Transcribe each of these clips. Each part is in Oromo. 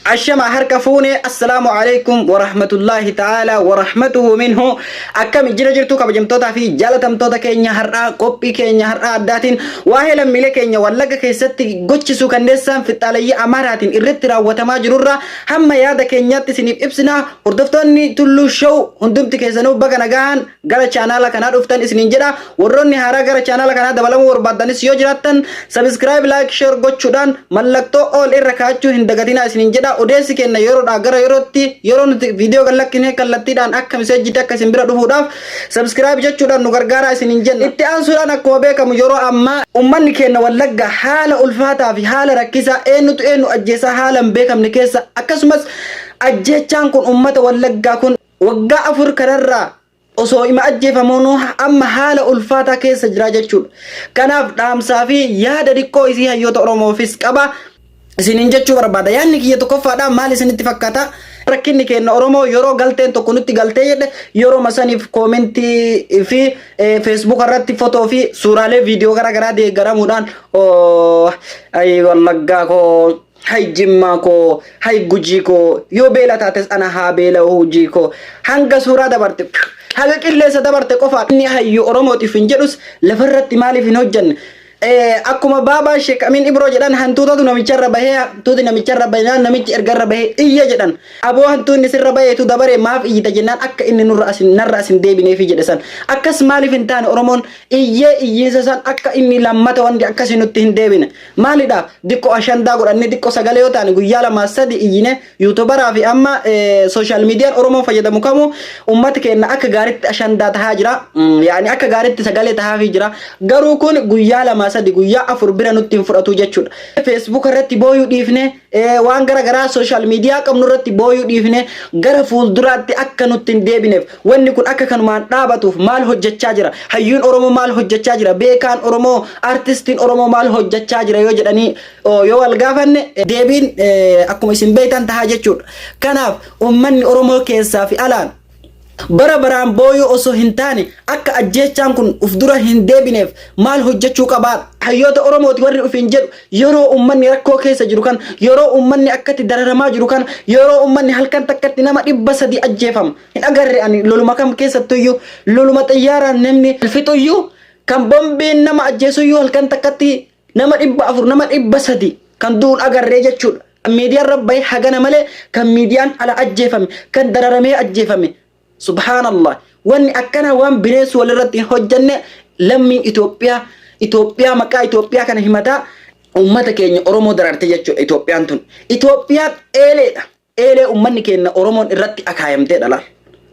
عشما هركفوني السلام عليكم ورحمة الله تعالى ورحمته منه أكم جرجرتو كبجمتوتا في جالتم توتا كينيا هرا كوبي كينيا هرا داتين واهلا ميلي كينيا واللغا كيستي غوتشسو كندسان في التالي أماراتين إرترا وتماجرورا هم يادا كينيا تسنيب إبسنا وردفتوني تلو شو هندمت كيسانو بغا نغان غالا چانالا كنا دفتان اسنين جدا وروني هارا غالا چانالا كنا دبالمو ورباداني سيو جراتن سبسكرايب لايك شير غوتشودان ملكتو أول إركاچو هندغتنا اسنين جدا odeessi kenna yeroodha gara yerootti yeroo nuti viidiyoo gallakkine kallattiidhaan akka miseejjitti akka isin bira dhufuudhaaf subscribe jechuudhaan nu gargaara isinin jenna. Itti aansuudhaan akkuma beekamu yeroo ammaa ummanni kenna Wallagga haala ulfaataa fi haala rakkisaa eenyutu eenyu ajjeesaa haala hin beekamne keessa akkasumas ajjeechaan kun ummata Wallaggaa kun waggaa 4 kanarraa osoo ima ajjeefamuun amma haala ulfaataa keessa jira jechuudha. Kanaaf dhaamsaa fi yaada dhiqqoo isii hayyoota Oromoofis qaba. Isinin jechuu barbaada yaanni kiyya tokkoffaadha maal isinitti fakkaata rakkinni kenna Oromoo yeroo galteen tokko nutti galtee jedhe yeroo masaniif koomentii fi Facebook irratti footoo fi suuraalee viidiyoo garaa deeggaramuudhaan ay Wallaggaa koo hay Jimmaa koo hay Gujii koo yoo beela taates ana haa beela hojii koo hanga suuraa dabarte haga qilleessa dabarte qofa inni hayyu Oromootiif hin jedhus lafarratti maaliif hin hojjanne akkuma baaba Sheek Amin Ibro jedhan hantuutatu namicharra bahee hantuuti namicharra bahee namichi ergarra bahee iyya jedhan aboo hantuunni sirra baheetu dabare maaf iyyita jennaan akka inni narra asin deebineef jedhe san akkas maaliif hin taane Oromoon iyyeessa san akka inni lammata wanti akkasii nutti hin deebine maalidhaaf diqqoo ashandaa godhanne diqqoo sagalee yoo taane guyyaa 2-3 iyyine yuutubaraa fi amma sooshaal miidiyaan Oromoon fayyadamu kamu ummata keenya akka gaariitti ashandaa tahaa jira yaani akka gaariitti sagalee tahaa fi jira garuu kun guyyaa 2 sadi guyyaa 4 bira nutti hin fudhatu jechuudha. Facebook irratti booyuu dhiifne waan garaa social media qabnu irratti booyuu dhiifne gara fuulduraatti akka nutti hin deebineef wanni kun akka kanumaan dhaabatuuf maal hojjechaa jira hayyuun Oromoo maal hojjechaa jira beekaan Oromoo artistiin Oromoo maal hojjechaa jira yoo jedhanii yoo wal gaafanne deebiin akkuma isin beektan tahaa jechuudha. Kanaaf ummanni Oromoo keessaa fi alaan bara baraan booyuu osoo hin taane akka ajjeechaan kun uf dura hin deebineef maal hojjechuu qabaa hayyoota Oromooti warri uf hin jedhu yeroo ummanni rakkoo keessa jiru kan yeroo ummanni akkatti dararamaa jiru kan yeroo ummanni halkan takkatti nama 300 ajjeefama hin agarre ani loluma kam keessattuyyuu loluma xiyyaaraan namni fixuyyuu kan bombiin nama ajjeesuyyuu halkan takkatti nama 400 nama 300 kan duun agarree jechuudha. Miidiyaan rabbaye hagana malee kan miidiyaan ala ajjeefame kan dararamee ajjeefame subhanallah wanni akkana waan bineensu walirratti hojjanne lammiin Itoophiyaa maqaa Itoophiyaa kana himata ummata keenya Oromoo dararte jechuudha. Itoophiyaan tun Itoophiyaan eeleedha eelee ummanni keenya Oromoon irratti akaayamtee dhala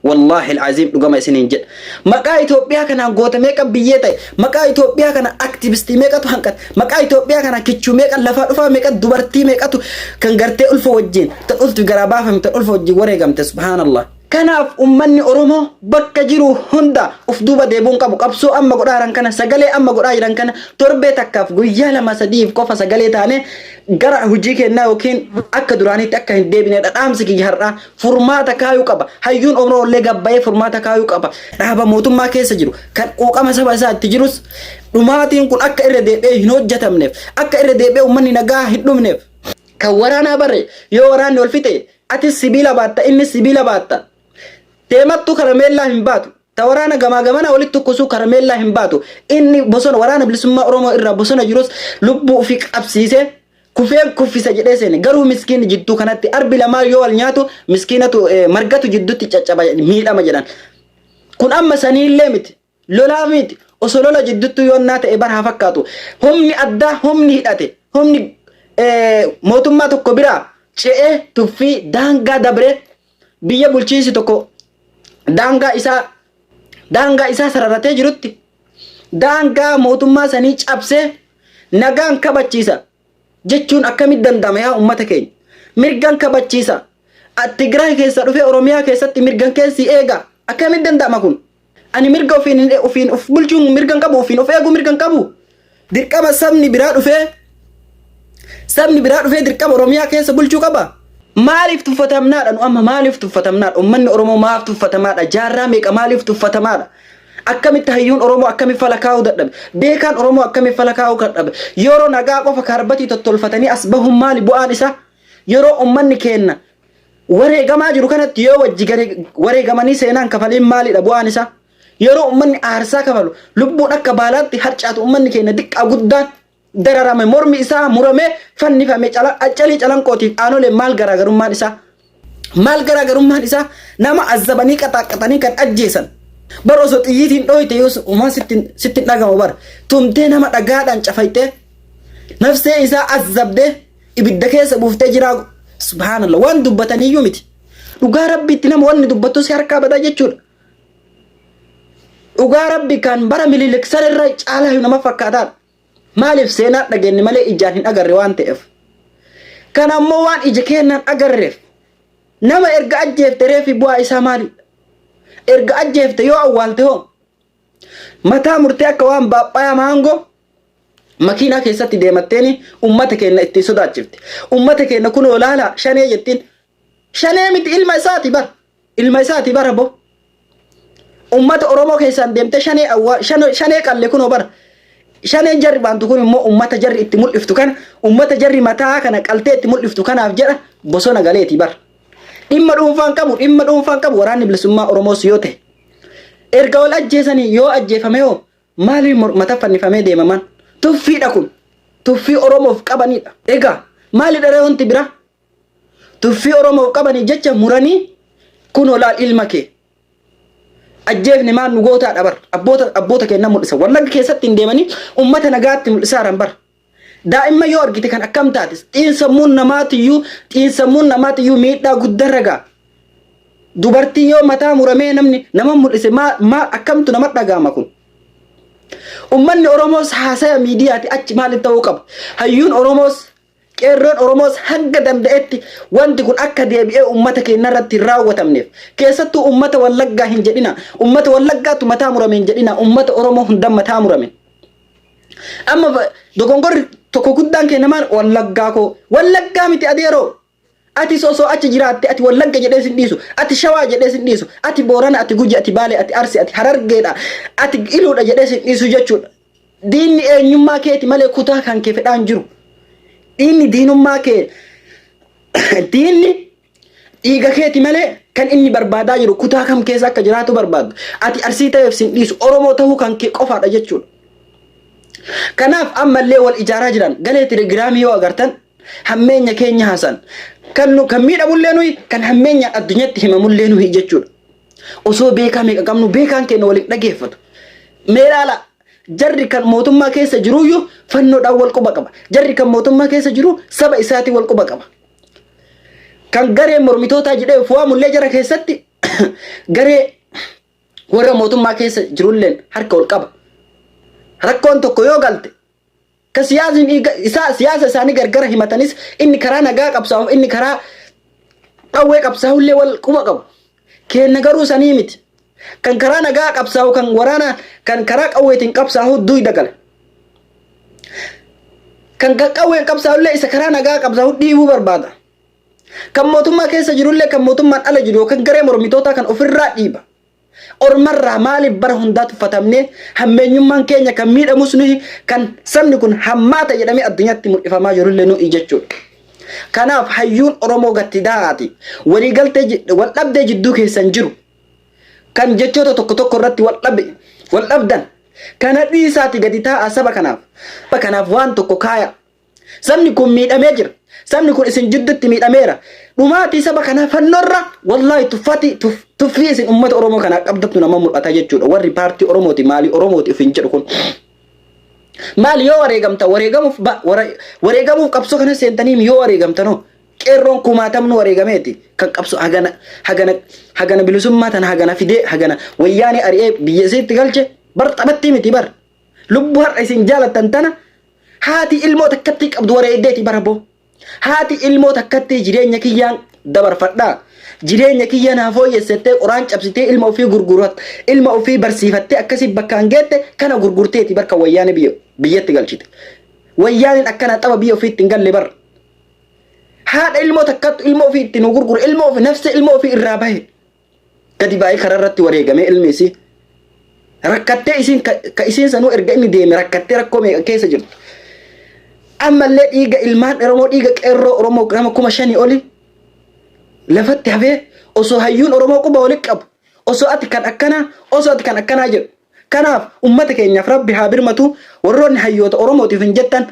wallahi alazim dhugama isiniin jedha maqaa Itoophiyaa kana goota meeqa biyyee ta'e maqaa Itoophiyaa kana aktivistii meeqatu hanqate maqaa Itoophiyaa kana kichuu meeqa lafa dhufa meeqa dubartii meeqatu kan gartee ulfa wajjin tan ulfi garaa baafame tan ulfa wajjin wareegamte subhanallah. Kanaaf ummanni Oromoo bakka jiru hunda uf duuba deebuun qabu qabsoo amma godhaaran kana sagalee amma godhaa jiran kana torbee takkaaf guyyaa 2-3 qofa sagalee taane gara hojii kennaa yookiin akka duraanitti akka hin deebine dhaamsi kiyya har'aa furmaata kaayuu qaba hayyuun Oromoo illee gabbayee furmaata kaayuu qaba dhaaba mootummaa keessa jiru kan quuqama saba isaatti jirus dhumaatiin kun akka irra deebi'ee hin hojjetamneef akka irra deebi'ee ummanni nagaa hin dhumneef kan waraanaa barre yoo waraanni ol fixe ati sibiila baatta inni sibiila baatta teemattu karameellaa hin baatu ta waraana gamaa gamana walitti kusuu karameellaa hin baatu inni bosona waraana bilisummaa Oromoo irraa bosona jirus lubbuu ofii qabsiisee kufeen kuffisa jedhee seene garuu miskiin jidduu kanatti arbi lamaa yoo wal nyaatu miskiinatu margatu jidduutti caccaba miidhama jedhan kun amma saniillee miti lolaa miti osoo lola jidduutti yoo naa ta'e bar haa fakkaatu humni addaa humni hidhate humni mootummaa tokko biraa ce'ee tuffii daangaa dabre biyya bulchiinsi tokko daangaa isaa sararatee jirutti daangaa mootummaa sanii cabsee nagaan kabachiisa jechuun akkamitti danda'ama yaa ummata keenya mirgan kabachiisa Tigraay keessa dhufee Oromiyaa keessatti mirgan keessi eega akkamitti danda'ama kun ani mirga ofiin of bulchuun mirgan qabu ofiin of eeguu mirgan qabu dirqama sabni biraa dhufee dirqama Oromiyaa keessa bulchuu qaba. Maaliif tuffatamnaadha nu amma maaliif tuffatamnaadha ummanni Oromoo maaf tuffatamaadha jaarraa meeqa maaliif tuffatamaadha akkamitti hayyuun Oromoo akkamitti falakaa'uu dadhabe beekaan Oromoo akkamitti falakaa'uu dadhabe yeroo nagaa qofa kaarbatii tottolfatanii as bahun maali bu'aan isaa yeroo ummanni kenna wareegamaa jiru kanatti yoo wajji wareegamanii seenaan kafaliin maalidha bu'aan isaa? Yeroo ummanni aarsaa kafalu lubbuun akka baalaatti harcaatu ummanni keenya diqqaa guddaan dararame mormi isaa murame fannifame calii calanqootiif aanolee maal garaagarummaan isaa? Maal garaagarummaan isaa? Nama azabanii qaxaaqatanii kan ajjeesan bara osoo xiyyiitiin dhooyte yoo uumaan sitti dhagamu bara tumtee nama dhagaadhaan cafaytee nafsee isaa azabdee ibidda keessa buuftee jiraa. Subhaanallah, waan dubbataniyyuu miti. Dhugaa rabbiitti nama wanni dubbattu si harkaa badaa jechuudha. Dhugaa rabbi kan bara mililiksan irra caalaa nama fakkaataadha. Maaliif seenaa dhageenye malee ijaan hin agarre waan ta'eef. Kan ammoo waan ija keenyaan agarreef nama erga ajjeefte reefi bu'aa isaa maali? Erga ajjeefte yoo awwaalte hoo mataa murtee akka waan baaphayaa maangoo makiinaa keessatti deematteeni ummata keenya itti sodaachifte. Ummata keenya kun olaala shanee jettiin. Shanee miti ilma isaati bar. Ilma isaati bara bo. Ummata Oromoo keessaan deemte shanee qalle kun bar. Shaneen jarri baantu kun immoo ummata jarri itti mul'iftu kana ummata jarri mataa kana qaltee itti mul'iftu kanaaf jedha bosona galeeti bar. Dhimma dhuunfaan qabu waraanni bilisummaa Oromoos yoo ta'e. Erga wal ajjeesanii yoo ajjeefame hoo maaliif mata fannifamee deemaman? Tuffiidha kun. Tuffii Oromoof qabanidha. Egaa maalidha ree wanti bira? Tuffii Oromoof qabanii jecha muranii kun olaal ilma kee. Ajjeefne maal nu gootaadha bar. Abboota keenya mul'isa. Wallagga keessatti hin deemanii ummata nagaatti mul'isaaran bar. Daa'imma yoo argite kan akkam taatis xiinsammuun namaatiyyuu miidhaa guddarra ga'a. Dubartii yoo mataa muramee nama mul'ise maa akkamtu nama dhagaama kun? Ummanni Oromoos haasaya miidiyaati achi maaliif ta'uu qaba? Hayyuun Oromoos qeerroon Oromoos hanga danda'etti wanti kun akka deebi'ee ummata keenya irratti hin raawwatamneef keessattuu ummata Wallaggaa hin jedhina. Ummata Wallaggaatu mataa murame hin jedhina. Ummata Oromoo hundaan mataa murame. Amma dogongorri tokko guddaan keenya maal Wallaggaa koo Wallaggaa miti adeeroo. Ati sosoo achi jiraatte ati Wallagga jedhee sin dhiisu, ati Shawaa jedhee sin dhiisu, ati Boorana, ati Guji, ati Baalee, ati Arsii, ati Harargeedha, ati Iluudha jedhee sin dhiisu jechuudha. Diinni eenyummaa keeti malee kutaa kan kee fedhaan jiru. Diinni diinummaa kee diinni dhiiga keeti malee kan inni barbaadaa jiru kutaa kam keessa akka jiraatu barbaadu. Ati Arsii ta'eef sin dhiisu Oromoo ta'uu kan kee qofaadha jechuudha. Kanaaf ammallee wal ijaaraa jiran galee telegiraamii yoo agartan hammeenya keenya haasan. Kan miidhamullee nuyi kan hammeenya addunyatti himamullee nuyi jechuudha. Osoo beekaa meeqa qabnu beekaan keenya waliin dhageeffatu. Meelaala jarri kan mootummaa keessa jiruyyuu fannoodhaan wal quba qaba. Jarri kan mootummaa keessa jiru saba isaatii wal quba qaba. Kan garee mormitootaa jedhee fu'aamullee jara keessatti garee warra mootummaa keessa jirulleen harka wal qaba. Rakkoon tokko yoo galte ka siyaasa isaanii gargara himatanis inni karaa nagaa qabsaa'uuf inni karaa qawwee qabsaa'ullee wal quba qabu. Keenya garuu sanii miti. Kan karaa nagaa qabsaa'u kan waraana kan karaa qawweetiin qabsaa'u duuda gala. Kan qawween qabsaa'ullee isa karaa nagaa qabsaa'u dhiibuu barbaada. Kan mootummaa keessa jirullee kan mootummaan ala jiru kan garee mormitootaa kan ofirraa dhiiba. Ormarraa maaliif bara hundaa tuffatamnee hammeenyummaan keenya kan miidhamus nuyi kan sabni kun hammaata jedhamee addunyaatti mul'ifamaa jirullee nuyi jechuudha. Kanaaf hayyuun Oromoo gatti daa'aati. Waliigaltee wal dhabdee jidduu keessan jiru. Kan jechoota tokko irratti wal dhabdan. Kana dhiisaati gadi taa'a saba kanaaf. Saba kanaaf waan tokko kaaya. Sabni kun miidhamee jira. Sabni kun isin jidduutti miidhameera. Dhumaatii saba kanaa fannoorra wallahi tuffii isin ummata Oromoo kanaa qabdattu nama mul'ata jechuudha. Warri paartii Oromooti maali Oromooti ufin jedhu kun. Maali yoo wareegamta wareegamuuf qabsoo kana seentanii yoo wareegamtanoo qeerroon kumaatamnu wareegameeti kan qabsoo hagana bilisummaa tan hagana fidee hagana wayyaanii ari'ee biyya isiitti galche bar taphatti miti bar lubbuu har'a isin jaalattan tana haati ilmoo takkatti qabdu wareeddeeti bara boo. Haati ilmoo takkatti jireenya kiyyaan dabarfadhaa. Jireenya kiyya naa fooyyessitee qoraan cabsitee ilma ofii gurgurat ilma ofii barsiifattee akkasii bakkaan geette kana gurgurteeti barka wayyaanii biyyatti galchite. Wayyaaniin akkana xaba biyya ofiitti hin galle bar. Haadha ilmoo takkattu ilma ofii itti nu gurguru ilma ofii nafsa ilma ofii irraa bahe. Gadi baay'ee kararratti wareegamee ilmi isii. Rakkattee isiin ka isiin sanuu erga inni deeme rakkattee rakkoo meeqa keessa jirtu. أما اللي إيجا إلمان أرمو إيجا كيرو أرمو كما شاني أولي لفت هفه أسو هيون أرمو كوبا ولك أب أسو أتكن أكنا أسو أتكن أكنا جل كناف أمتك إن يفرب بها برمتو ورون هيوت أرمو تفن جتن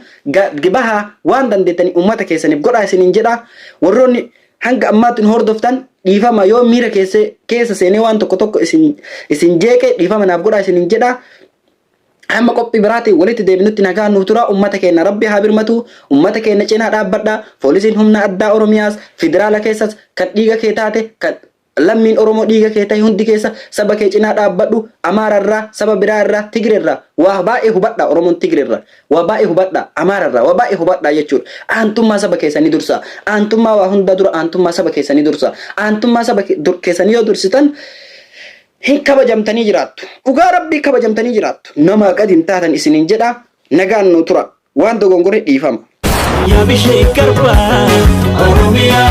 جبها واندن دتني أمتك يسني بقرأ سنين جدا ورون هنگ أمات هوردفتن ديفا ما يوم ميرا كيس سني وان تكتوك إسن جيك ديفا ما نبقرأ سنين جدا أما قبي براتي ولت ديبنوتي نجا نوترا أمتك إن ربي هابرمتو أمتك إن جنا رابدا فوليسين هم نأدا أورومياس فدرالا كيسس كديجا كيتاتي كد لمن أورومو ديجا كيتاي هندي كيسا سبك جنا رابدو أمار الرا سبب برا تجري الرا وبائه بدا أورومون تجري الرا وبائه بدا أمار الرا وبائه بدا يجور أنتم ما سبك كيساني درسا أنتم ما وهند در أنتم ما سبك كيساني درسا أنتم ما سبك در كيساني درستان هين kabajamtanii jiraattu ugaa rabbii kabajamtanii jiraattu nama qadin taatan isinin jedha nagaan nu tura waan dogongore dhiifama يا بشيك كربان أوروميا